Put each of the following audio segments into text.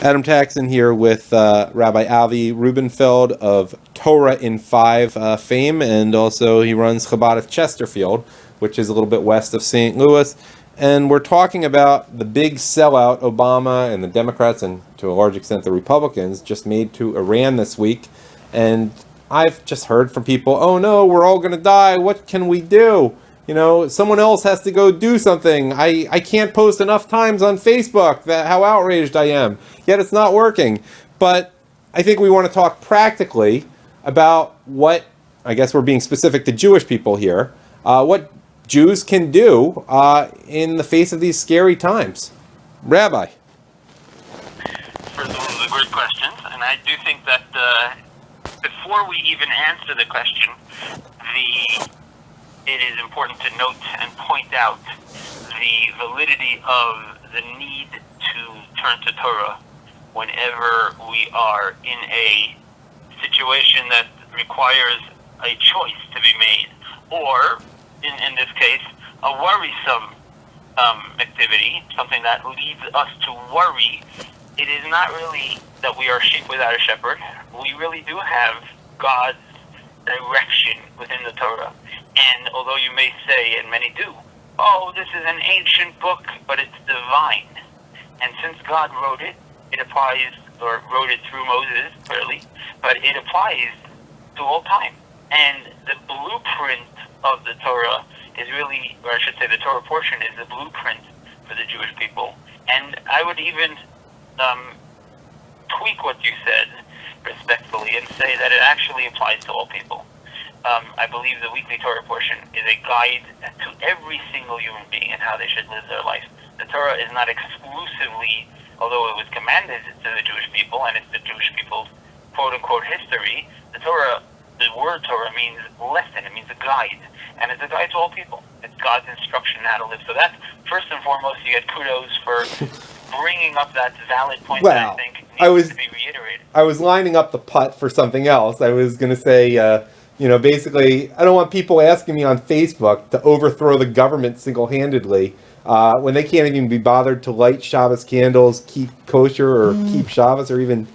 Adam Taxin here with Rabbi Avi Rubenfeld of Torah in 5 fame, and also he runs Chabad of Chesterfield, which is a little bit west of St. Louis. And we're talking about the big sellout Obama and the Democrats, and to a large extent the Republicans, just made to Iran this week. And I've just heard from people, oh no, we're all going to die. What can we do? You know, someone else has to go do something. I can't post enough times on Facebook that how outraged I am. Yet it's not working. But I think we want to talk practically about what, I guess we're being specific to Jewish people here, what Jews can do in the face of these scary times. Rabbi. First of all, those are great questions. And I do think that before we even answer the question, it is important to note and point out the validity of the need to turn to Torah whenever we are in a situation that requires a choice to be made, or, in this case, a worrisome activity, something that leads us to worry. It is not really that we are sheep without a shepherd. We really do have God's direction within the Torah. And although you may say, and many do, oh, this is an ancient book, but it's divine. And since God wrote it, it applies, or wrote it through Moses, clearly, but it applies to all time. And the blueprint of the Torah is really, or I should say the Torah portion is the blueprint for the Jewish people. And I would even tweak what you said respectfully and say that it actually applies to all people. I believe the weekly Torah portion is a guide to every single human being and how they should live their life. The Torah is not exclusively, although it was commanded to the Jewish people, and it's the Jewish people's quote-unquote history, the Torah, the word Torah means lesson, it means a guide, and it's a guide to all people. It's God's instruction on how to live. So that's, first and foremost, you get kudos for bringing up that valid point that I think needs to be reiterated. I was lining up the putt for something else. I was going to say, basically, I don't want people asking me on Facebook to overthrow the government single-handedly when they can't even be bothered to light Shabbos candles, keep kosher, or keep Shabbos, or even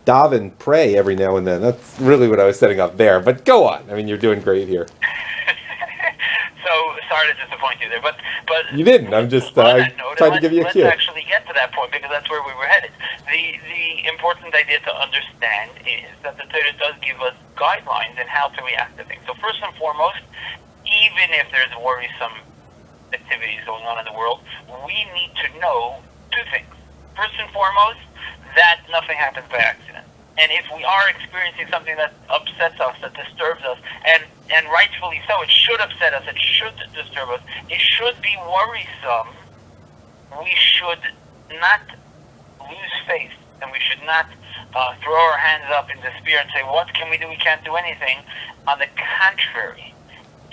daven, pray every now and then. That's really what I was setting up there. But go on. I mean, you're doing great here. So, sorry to disappoint you there, but you didn't. I'm just trying to give you a cue. Let's actually get to that point, because that's where we were headed. The important idea to understand is that the Torah does give us guidelines in how to react to things. So first and foremost, even if there's worrisome activities going on in the world, we need to know two things. First and foremost, that nothing happens by accident. And if we are experiencing something that upsets us, that disturbs us, and rightfully so, it should upset us, it should disturb us, it should be worrisome, we should not lose faith, and we should not throw our hands up in despair and say, what can we do? We can't do anything. On the contrary,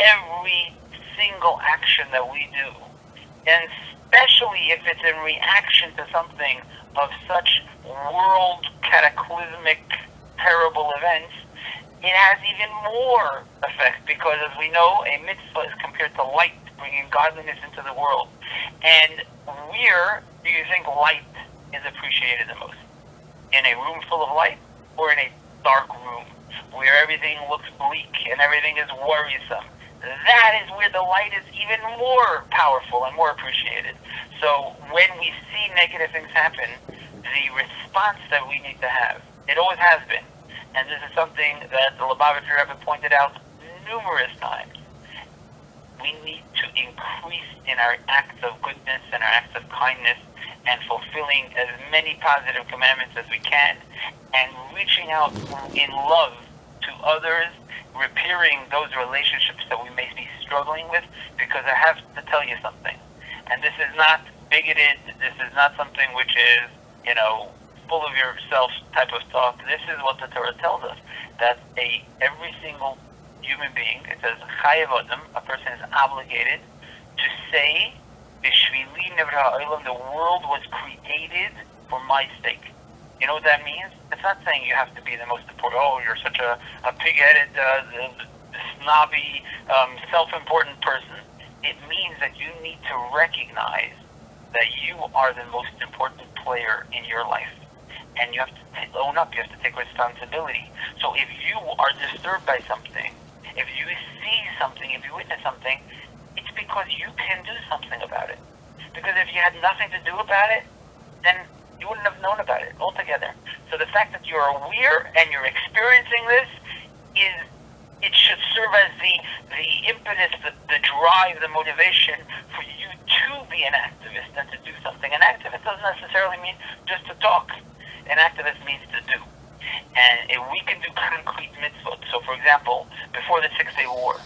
every single action that we do, and especially if it's in reaction to something of such world cataclysmic, terrible events, it has even more effect, because as we know, a mitzvah is compared to light, bringing godliness into the world. And where do you think light is appreciated the most? In a room full of light, or in a dark room where everything looks bleak and everything is worrisome? That is where the light is even more powerful and more appreciated. So when we see negative things happen, the response that we need to have, it always has been, and this is something that the Lubavitcher Rebbe pointed out numerous times, we need to increase in our acts of goodness and our acts of kindness, and fulfilling as many positive commandments as we can, and reaching out in love to others, repairing those relationships that we may be struggling with, because I have to tell you something, and this is not bigoted, this is not something which is, full of yourself type of talk. This is what the Torah tells us, that every single human being, it says, chayav adam, a person is obligated to say, B'shvili nevra ha'olam, the world was created for my sake. You know what that means? It's not saying you have to be the most important, you're such a pig-headed, snobby, self-important person. It means that you need to recognize that you are the most important player in your life. and you have to own up. You have to take responsibility. So if you are disturbed by something, if you see something, if you witness something, it's because you can do something about it. Because if you had nothing to do about it, then you wouldn't have known about it altogether. So the fact that you're aware and you're experiencing this it should serve as the impetus, the drive, the motivation for you to be an activist and to do something. An activist doesn't necessarily mean just to talk. An activist means to do. And if we can do concrete mitzvot. So, for example, before the 6-Day War,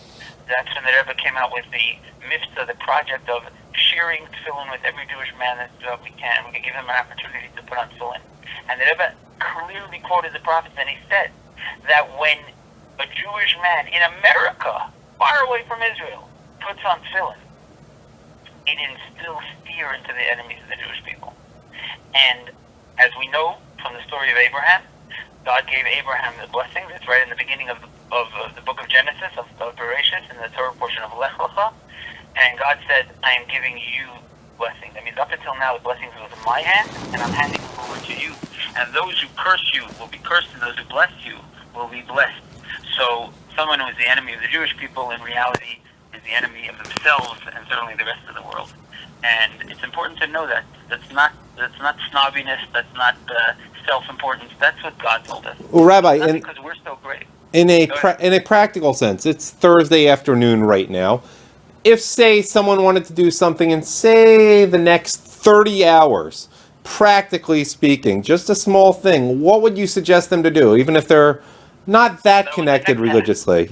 that's when the Rebbe came out with the mitzvah, the project of sharing tefillin with every Jewish man that we can. We can give them an opportunity to put on tefillin. And the Rebbe clearly quoted the prophets, and he said that when a Jewish man in America, far away from Israel, puts on tefillin, it instills fear into the enemies of the Jewish people. And as we know from the story of Abraham, God gave Abraham the blessings. It's right in the beginning of the book of Genesis, of Bereshit, in the Torah portion of Lech Lecha. And God said, I am giving you blessings. That means up until now, the blessings was in my hand, and I'm handing them over to you. And those who curse you will be cursed, and those who bless you will be blessed. So someone who is the enemy of the Jewish people, in reality, is the enemy of themselves and certainly the rest of the world. And it's important to know that. That's not snobbiness, that's not self-importance. That's what God told us. Well, Rabbi, not because we're so great. In a practical sense, it's Thursday afternoon right now. If, say, someone wanted to do something in, say, the next 30 hours, practically speaking, just a small thing, what would you suggest them to do, even if they're not that connected religiously?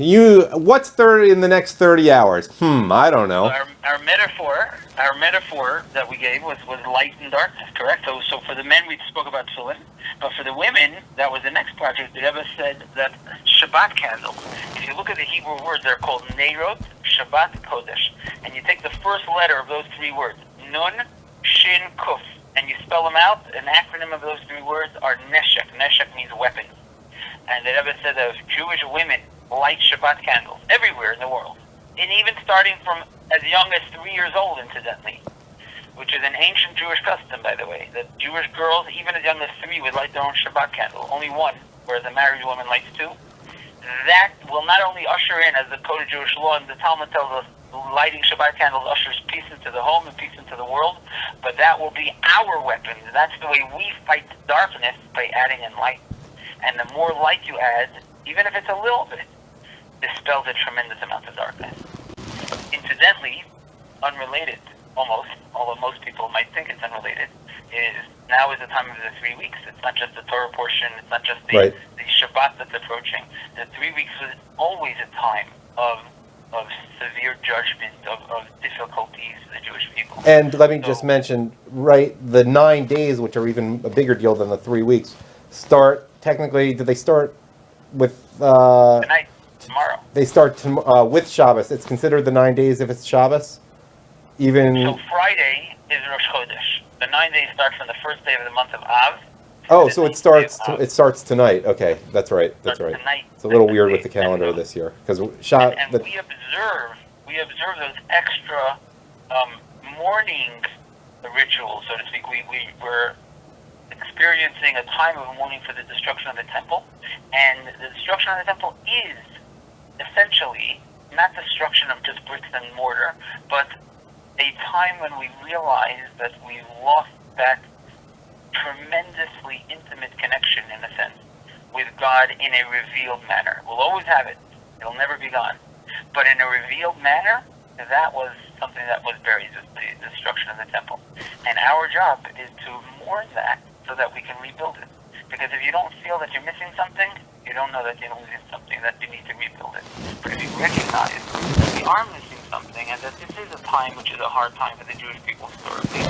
What's 30 in the next 30 hours? I don't know. Our metaphor that we gave was light and darkness, correct? So for the men, we spoke about tefillin, but for the women, that was the next project. The Rebbe said that Shabbat candles. If you look at the Hebrew words, they're called Neirot, Shabbat, Kodesh. And you take the first letter of those three words, Nun, Shin, Kuf, and you spell them out. An acronym of those three words are Neshek. Neshek means weapons. And the Rebbe said of Jewish women light Shabbat candles everywhere in the world. And even starting from as young as 3 years old, incidentally, which is an ancient Jewish custom, by the way, that Jewish girls, even as young as 3, would light their own Shabbat candle. Only one, whereas a married woman lights 2. That will not only usher in, as the Code of Jewish Law and the Talmud tells us, lighting Shabbat candles ushers peace into the home and peace into the world, but that will be our weapon. That's the way we fight darkness, by adding in light. And the more light you add, even if it's a little bit, dispels a tremendous amount of darkness. Incidentally, unrelated, almost, although most people might think it's unrelated, is now is the time of the 3 weeks. It's not just the Torah portion, it's not just the Shabbat that's approaching. The 3 weeks was always a time of severe judgment, of difficulties for the Jewish people. And let me just mention, the 9 days, which are even a bigger deal than the 3 weeks, start, technically, do they start with... tonight, tomorrow. They start with Shabbos. It's considered the 9 days if it's Shabbos? So Friday is Rosh Chodesh. The 9 days start from the first day of the month of Av. Oh, so it starts tonight. Okay, that's right. Tonight, it's a little weird with the calendar this year because we observe those extra mourning rituals, so to speak. We're experiencing a time of mourning for the destruction of the temple, and the destruction of the temple is essentially not destruction of just bricks and mortar, but a time when we realize that we lost that tremendously intimate connection, in a sense, with God in a revealed manner. We'll always have it. It'll never be gone. But in a revealed manner, that was something that was buried, the destruction of the temple. And our job is to mourn that so that we can rebuild it. Because if you don't feel that you're missing something, you don't know that you're losing something, that you need to rebuild it. But if you recognize that we are missing something, and that this is a time which is a hard time for the Jewish people historically,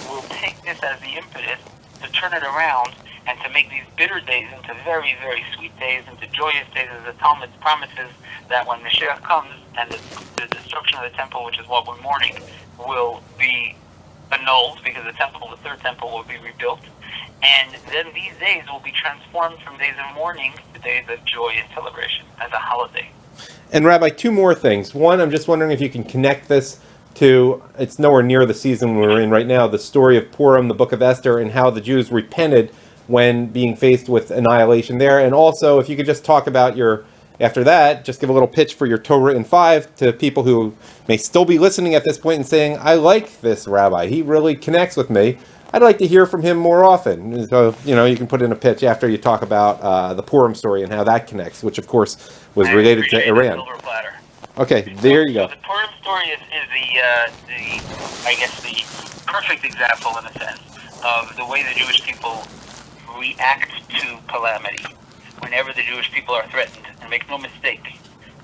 we'll take this as the impetus to turn it around and to make these bitter days into very, very sweet days, into joyous days, as the Talmud promises that when Mashiach comes and the destruction of the temple, which is what we're mourning, will be annulled, because the third temple will be rebuilt. And then these days will be transformed from days of mourning to days of joy and celebration as a holiday. And Rabbi, 2 more things. One, I'm just wondering if you can connect this to, it's nowhere near the season we're in right now, the story of Purim, the book of Esther, and how the Jews repented when being faced with annihilation there. And also, if you could just talk about after that, just give a little pitch for your Torah in 5 to people who may still be listening at this point and saying, I like this rabbi. He really connects with me. I'd like to hear from him more often. So, you can put in a pitch after you talk about the Purim story and how that connects, which, of course, was related to Iran. Silver platter. Okay, there you go. So the Purim story is the perfect example, in a sense, of the way the Jewish people react to calamity whenever the Jewish people are threatened. And make no mistake,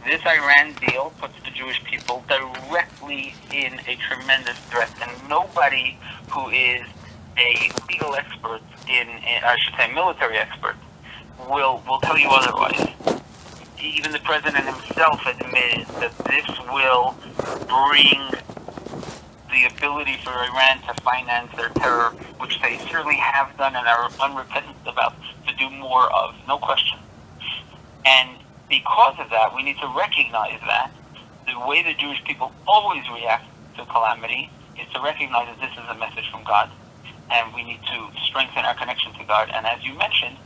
this Iran deal puts the Jewish people directly in a tremendous threat, and nobody who is a legal expert I should say military expert, will tell you otherwise. Even the president himself admitted that this will bring the ability for Iran to finance their terror, which they surely have done and are unrepentant about, to do more of, no question. And because of that, we need to recognize that the way the Jewish people always react to calamity is to recognize that this is a message from God, and we need to strengthen our connection to God. And as you mentioned,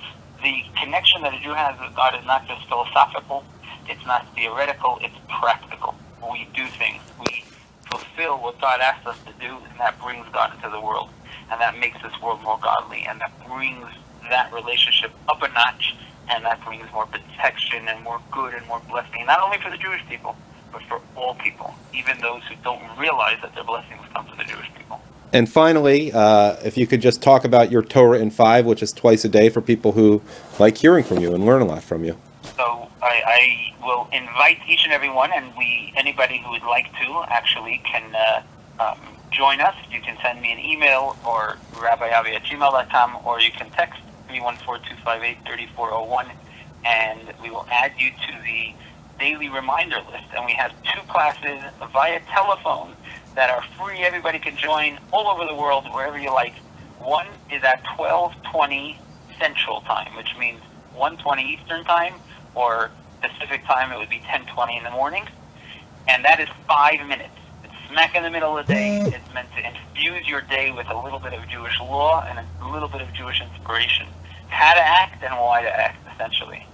the connection that a Jew has with God is not just philosophical, it's not theoretical, it's practical. We do things. We fulfill what God asks us to do, and that brings God into the world. And that makes this world more godly, and that brings that relationship up a notch, and that brings more protection and more good and more blessing, not only for the Jewish people, but for all people, even those who don't realize that their blessings come to the Jewish people. And finally, if you could just talk about your Torah in 5, which is twice a day for people who like hearing from you and learn a lot from you. So I will invite each and every one, and anybody who would like to actually can join us. You can send me an email or rabbiavi@gmail.com, or you can text 314-258-3401, and we will add you to the daily reminder list. And we have 2 classes via telephone that are free. Everybody can join all over the world, wherever you like. One is at 12:20 Central Time, which means 1:20 Eastern Time, or Pacific Time, it would be 10:20 in the morning. And that is 5 minutes. It's smack in the middle of the day. It's meant to infuse your day with a little bit of Jewish law and a little bit of Jewish inspiration. How to act and why to act, essentially.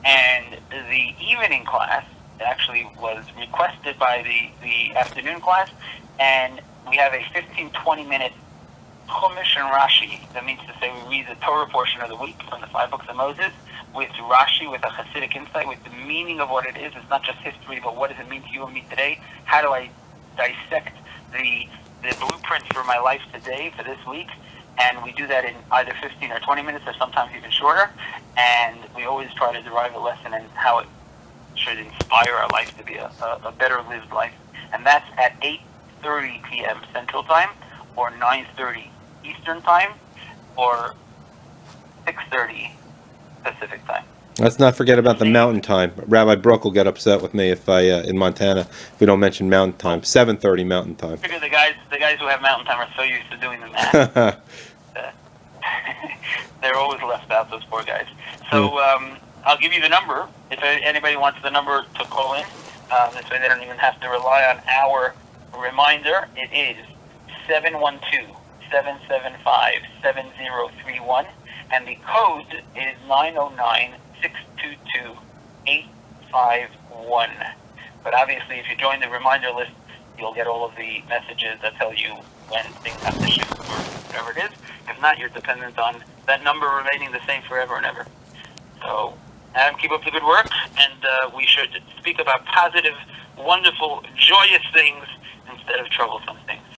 And the evening class actually was requested by the afternoon class, and we have a 15-20 minute Chumash and Rashi. That means to say we read the Torah portion of the week from the 5 books of Moses with Rashi, with a Hasidic insight, with the meaning of what it is. It's not just history, but what does it mean to you and me today? How do I dissect the blueprint for my life today, for this week? And we do that in either 15 or 20 minutes, or sometimes even shorter. And we always try to derive a lesson in how it should inspire our life to be a better lived life. And that's at 8:30 p.m. Central Time, or 9:30 Eastern Time, or 6:30 Pacific Time. Let's not forget about the mountain time. Rabbi Brook will get upset with me if in Montana, if we don't mention mountain time. 7:30 mountain time. I figure the guys who have mountain time are so used to doing the math. They're always left out, those poor guys. So I'll give you the number. If anybody wants the number to call in, this way they don't even have to rely on our reminder. It is 712-775-7031, and the code is 909-622-851. But obviously, if you join the reminder list, you'll get all of the messages that tell you when things have to shift or whatever it is. If not, you're dependent on that number remaining the same forever and ever. So, Adam, keep up the good work, and we should speak about positive, wonderful, joyous things instead of troublesome things.